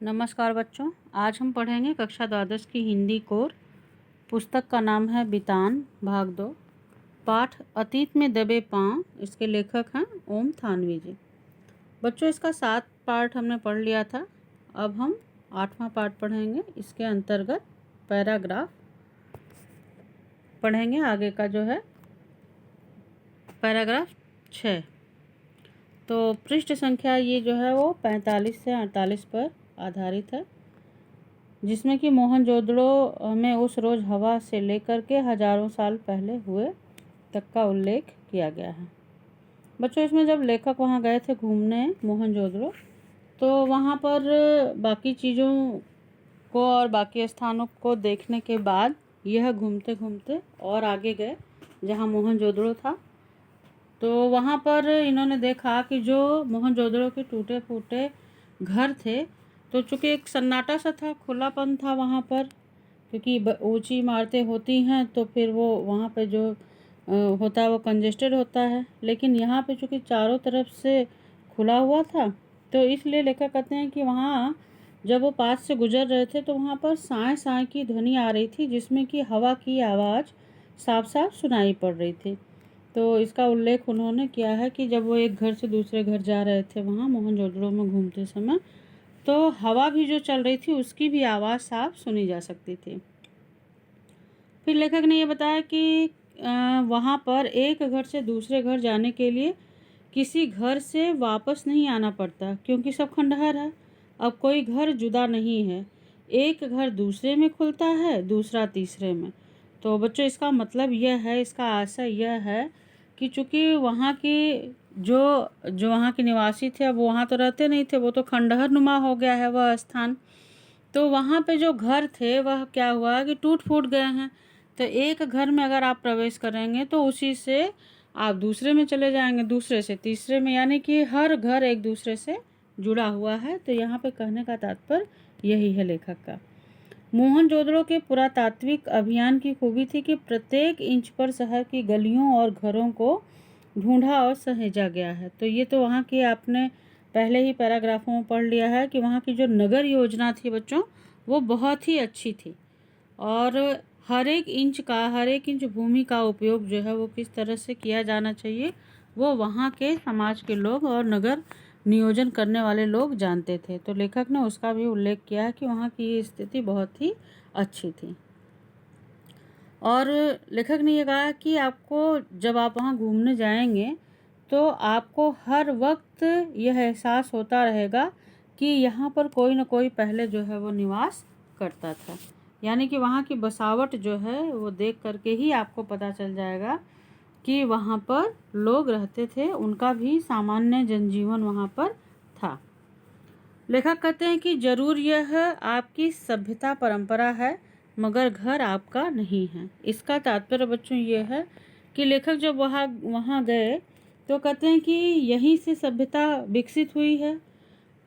नमस्कार बच्चों, आज हम पढ़ेंगे कक्षा द्वादश की हिंदी कोर। पुस्तक का नाम है बितान, भाग 2, पाठ अतीत में दबे पाँव। इसके लेखक हैं ओम थानवी जी। बच्चों, इसका 7 पार्ट हमने पढ़ लिया था। अब हम 8वां पार्ट पढ़ेंगे। इसके अंतर्गत पैराग्राफ पढ़ेंगे। आगे का जो है पैराग्राफ 6। तो पृष्ठ संख्या ये जो है वो 45 से 48 पर आधारित है, जिसमें कि मोहनजोदड़ो में उस रोज़ हवा से लेकर के हजारों साल पहले हुए तक का उल्लेख किया गया है। बच्चों, इसमें जब लेखक वहाँ गए थे घूमने मोहनजोदड़ो, तो वहाँ पर बाकी चीज़ों को और बाकी स्थानों को देखने के बाद यह घूमते घूमते और आगे गए जहाँ मोहनजोदड़ो था। तो वहाँ पर इन्होंने देखा कि जो मोहनजोदड़ो के टूटे फूटे घर थे, तो चूँकि एक सन्नाटा सा था, खुलापन था वहाँ पर, क्योंकि ऊंची इमारतें होती हैं तो फिर वो वहाँ पे जो होता है वो कंजेस्टेड होता है। लेकिन यहाँ पे चूँकि चारों तरफ से खुला हुआ था, तो इसलिए लेखक कहते हैं कि वहाँ जब वो पास से गुजर रहे थे तो वहाँ पर साए साए की ध्वनि आ रही थी, जिसमें कि हवा की आवाज़ साफ साफ सुनाई पड़ रही थी। तो इसका उल्लेख उन्होंने किया है कि जब वो एक घर से दूसरे घर जा रहे थे वहाँ मोहनजोदड़ो में घूमते समय, तो हवा भी जो चल रही थी उसकी भी आवाज़ साफ सुनी जा सकती थी। फिर लेखक ने ये बताया कि वहाँ पर एक घर से दूसरे घर जाने के लिए किसी घर से वापस नहीं आना पड़ता, क्योंकि सब खंडहर है। अब कोई घर जुदा नहीं है, एक घर दूसरे में खुलता है, दूसरा तीसरे में। तो बच्चों, इसका मतलब यह है, इसका आशय यह है कि चूँकि वहाँ की जो वहाँ के निवासी थे, अब वहाँ तो रहते नहीं थे, वो तो खंडहर नुमा हो गया है वह स्थान। तो वहाँ पे जो घर थे वह क्या हुआ कि टूट फूट गए हैं। तो एक घर में अगर आप प्रवेश करेंगे तो उसी से आप दूसरे में चले जाएंगे, दूसरे से तीसरे में, यानी कि हर घर एक दूसरे से जुड़ा हुआ है। तो यहाँ पे कहने का तात्पर्य यही है लेखक का। मोहनजोदड़ो के पुरातात्विक अभियान की खूबी थी कि प्रत्येक इंच पर शहर की गलियों और घरों को ढूंढा और सहेजा गया है। तो ये तो वहाँ की आपने पहले ही पैराग्राफों में पढ़ लिया है कि वहाँ की जो नगर योजना थी बच्चों, वो बहुत ही अच्छी थी। और हर एक इंच भूमि का उपयोग जो है वो किस तरह से किया जाना चाहिए, वो वहाँ के समाज के लोग और नगर नियोजन करने वाले लोग जानते थे। तो लेखक ने उसका भी उल्लेख किया है कि वहाँ की स्थिति बहुत ही अच्छी थी। और लेखक ने ये कहा कि आपको जब आप वहाँ घूमने जाएंगे तो आपको हर वक्त यह एहसास होता रहेगा कि यहाँ पर कोई न कोई पहले जो है वो निवास करता था। यानी कि वहाँ की बसावट जो है वो देख करके ही आपको पता चल जाएगा कि वहाँ पर लोग रहते थे, उनका भी सामान्य जनजीवन वहाँ पर था। लेखक कहते हैं कि जरूर यह आपकी सभ्यता परंपरा है, मगर घर आपका नहीं है। इसका तात्पर्य बच्चों ये है कि लेखक जब वहाँ गए तो कहते हैं कि यहीं से सभ्यता विकसित हुई है।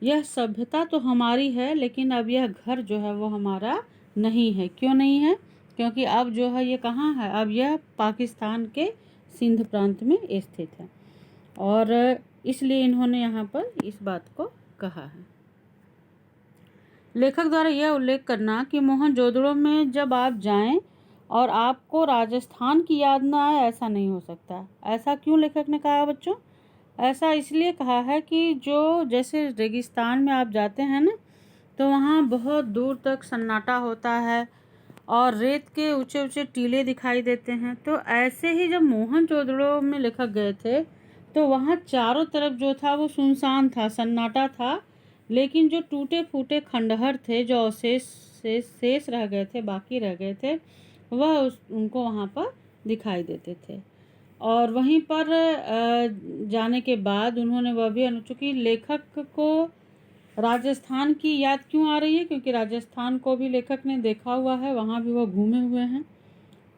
यह सभ्यता तो हमारी है, लेकिन अब यह घर जो है वो हमारा नहीं है। क्यों नहीं है? क्योंकि अब जो है ये कहाँ है, अब यह पाकिस्तान के सिंध प्रांत में स्थित है। और इसलिए इन्होंने यहाँ पर इस बात को कहा है। लेखक द्वारा यह उल्लेख करना कि मोहनजोदड़ो में जब आप जाएं और आपको राजस्थान की याद ना आए, ऐसा नहीं हो सकता। ऐसा क्यों लेखक ने कहा बच्चों? ऐसा इसलिए कहा है कि जो जैसे रेगिस्तान में आप जाते हैं ना, तो वहाँ बहुत दूर तक सन्नाटा होता है और रेत के ऊंचे ऊंचे टीले दिखाई देते हैं। तो ऐसे ही जब मोहनजोदड़ो में लेखक गए थे तो वहाँ चारों तरफ जो था वो सुनसान था, सन्नाटा था। लेकिन जो टूटे फूटे खंडहर थे, जो शेष रह गए थे, बाकी रह गए थे, वह उनको वहाँ पर दिखाई देते थे। और वहीं पर जाने के बाद उन्होंने वह भी चूँकि लेखक को राजस्थान की याद क्यों आ रही है, क्योंकि राजस्थान को भी लेखक ने देखा हुआ है, वहाँ भी वो घूमे हुए हैं।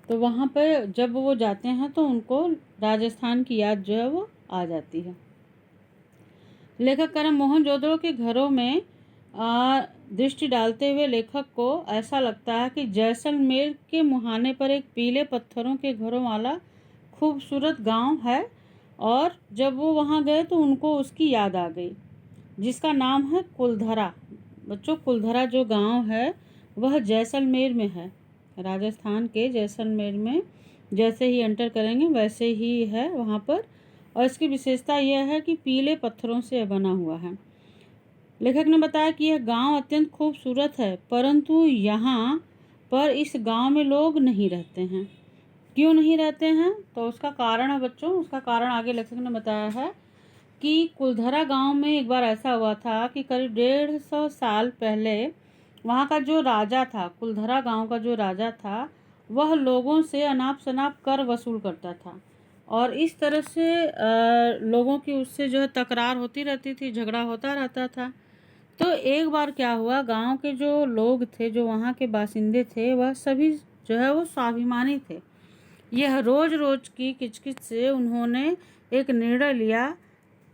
तो वहाँ पर जब वो जाते हैं तो उनको राजस्थान की याद जो है वो आ जाती है। लेखक कह रहे मोहनजोदड़ो के घरों में दृष्टि डालते हुए लेखक को ऐसा लगता है कि जैसलमेर के मुहाने पर एक पीले पत्थरों के घरों वाला खूबसूरत गांव है, और जब वो वहां गए तो उनको उसकी याद आ गई, जिसका नाम है कुलधरा। बच्चों कुलधरा जो गांव है वह जैसलमेर में है, राजस्थान के जैसलमेर में। जैसे ही एंटर करेंगे वैसे ही है वहाँ पर। और इसकी विशेषता यह है कि पीले पत्थरों से बना हुआ है। लेखक ने बताया कि यह गांव अत्यंत खूबसूरत है, परंतु यहाँ पर इस गांव में लोग नहीं रहते हैं। क्यों नहीं रहते हैं? तो उसका कारण है बच्चों, उसका कारण आगे लेखक ने बताया है कि कुलधरा गांव में एक बार ऐसा हुआ था कि करीब 150 साल पहले वहाँ का जो राजा था, कुलधरा गांव का जो राजा था, वह लोगों से अनाप शनाप कर वसूल करता था। और इस तरह से लोगों की उससे जो है तकरार होती रहती थी, झगड़ा होता रहता था। तो एक बार क्या हुआ, गांव के जो लोग थे, जो वहाँ के बासिंदे थे, वह सभी जो है वो स्वाभिमानी थे। यह रोज रोज की किचकिच से उन्होंने एक निर्णय लिया।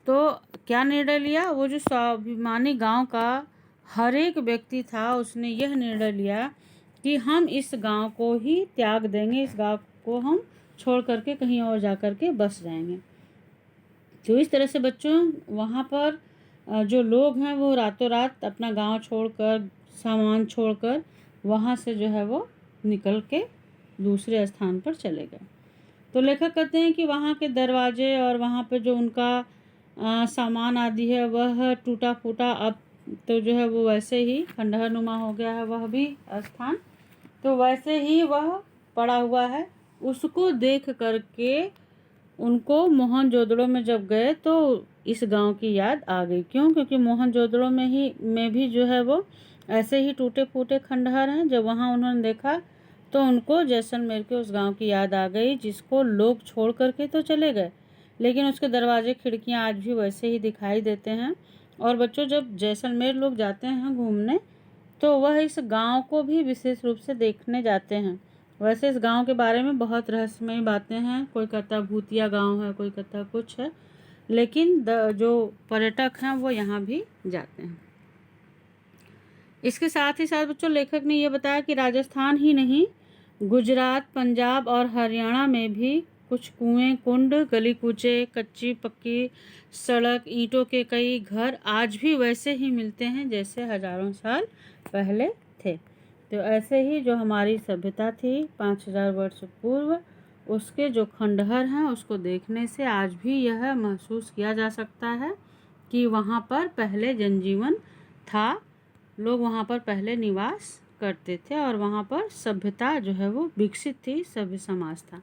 तो क्या निर्णय लिया? वो जो स्वाभिमानी गांव का हर एक व्यक्ति था, उसने यह निर्णय लिया कि हम इस गांव को ही त्याग देंगे, इस गांव को हम छोड़ करके कहीं और जा कर के बस जाएंगे। तो इस तरह से बच्चों वहाँ पर जो लोग हैं वो रातों रात अपना गांव छोड़कर, सामान छोड़कर वहाँ से जो है वो निकल के दूसरे स्थान पर चले गए। तो लेखक कहते हैं कि वहाँ के दरवाजे और वहाँ पे जो उनका सामान आदि है वह टूटा फूटा अब तो जो है वो वैसे ही खंडहर नुमा हो गया है, वह भी स्थान तो वैसे ही वह पड़ा हुआ है। उसको देख करके उनको मोहनजोदड़ो में जब गए तो इस गांव की याद आ गई। क्यों? क्योंकि मोहनजोदड़ो में भी जो है वो ऐसे ही टूटे फूटे खंडहर हैं। जब वहाँ उन्होंने देखा तो उनको जैसलमेर के उस गांव की याद आ गई, जिसको लोग छोड़ करके तो चले गए, लेकिन उसके दरवाजे खिड़कियां आज भी वैसे ही दिखाई देते हैं। और बच्चों जब जैसलमेर लोग जाते हैं घूमने तो वह इस गांव को भी विशेष रूप से देखने जाते हैं। वैसे इस गांव के बारे में बहुत रहस्यमयी बातें हैं, कोई कहता भूतिया गांव है, कोई कहता कुछ है, लेकिन जो पर्यटक हैं वो यहाँ भी जाते हैं। इसके साथ ही साथ बच्चों लेखक ने यह बताया कि राजस्थान ही नहीं, गुजरात, पंजाब और हरियाणा में भी कुछ कुएं, कुंड, गली कूचे, कच्ची पक्की सड़क, ईंटों के कई घर आज भी वैसे ही मिलते हैं जैसे हजारों साल पहले थे। तो ऐसे ही जो हमारी सभ्यता थी 5000 वर्ष पूर्व, उसके जो खंडहर हैं उसको देखने से आज भी यह महसूस किया जा सकता है कि वहाँ पर पहले जनजीवन था, लोग वहाँ पर पहले निवास करते थे और वहाँ पर सभ्यता जो है वो विकसित थी, सभ्य समाज था।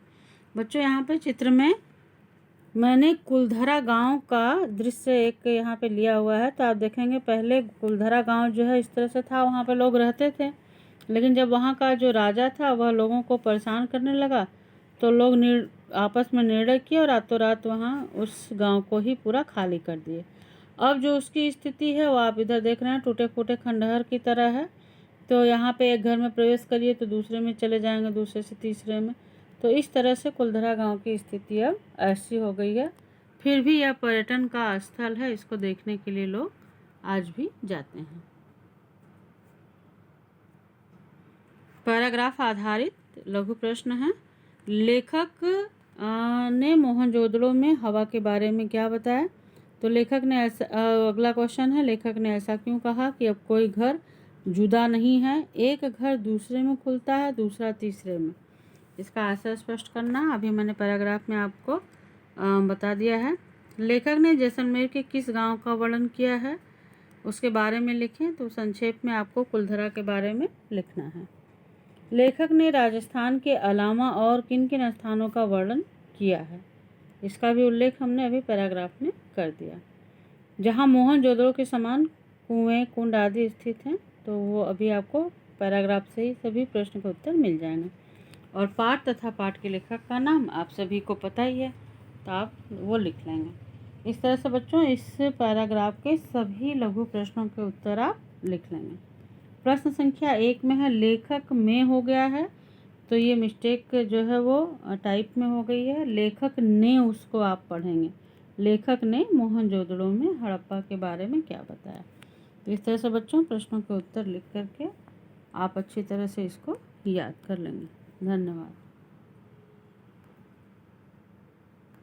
बच्चों यहाँ पे चित्र में मैंने कुलधरा गांव का दृश्य एक यहाँ पे लिया हुआ है। तो आप देखेंगे पहले कुलधरा गांव जो है इस तरह से था, वहाँ पे लोग रहते थे, लेकिन जब वहाँ का जो राजा था वह लोगों को परेशान करने लगा तो लोग आपस में निर्णय किए और रातों रात वहाँ उस गाँव को ही पूरा खाली कर दिए। अब जो उसकी स्थिति है वो आप इधर देख रहे हैं, टूटे फूटे खंडहर की तरह है। तो यहाँ पे एक घर में प्रवेश करिए तो दूसरे में चले जाएंगे, दूसरे से तीसरे में। तो इस तरह से कुलधरा गांव की स्थिति अब ऐसी हो गई है। फिर भी यह पर्यटन का स्थल है, इसको देखने के लिए लोग आज भी जाते हैं। पैराग्राफ आधारित लघु प्रश्न है। लेखक ने मोहनजोदड़ो में हवा के बारे में क्या बताया? तो लेखक ने ऐसा अगला क्वेश्चन है, लेखक ने ऐसा क्यों कहा कि अब कोई घर जुदा नहीं है, एक घर दूसरे में खुलता है, दूसरा तीसरे में। इसका आंसर स्पष्ट करना अभी मैंने पैराग्राफ में आपको बता दिया है। लेखक ने जैसलमेर के किस गांव का वर्णन किया है उसके बारे में लिखें। तो संक्षेप में आपको कुलधरा के बारे में लिखना है। लेखक ने राजस्थान के अलावा और किन किन स्थानों का वर्णन किया है, इसका भी उल्लेख हमने अभी पैराग्राफ में कर दिया। जहां मोहनजोदड़ो के समान कुएं, कुंड आदि स्थित हैं, तो वो अभी आपको पैराग्राफ से ही सभी प्रश्न के उत्तर मिल जाएंगे। और पाठ तथा पाठ के लेखक का नाम आप सभी को पता ही है, तो आप वो लिख लेंगे। इस तरह से बच्चों इस पैराग्राफ के सभी लघु प्रश्नों के उत्तर आप लिख लेंगे। प्रश्न संख्या 1 में है लेखक में हो गया है, तो ये मिस्टेक जो है वो टाइप में हो गई है। लेखक ने उसको आप पढ़ेंगे, लेखक ने मोहनजोदड़ो में हड़प्पा के बारे में क्या बताया। तो इस तरह से बच्चों प्रश्नों के उत्तर लिख करके आप अच्छी तरह से इसको याद कर लेंगे। धन्यवाद।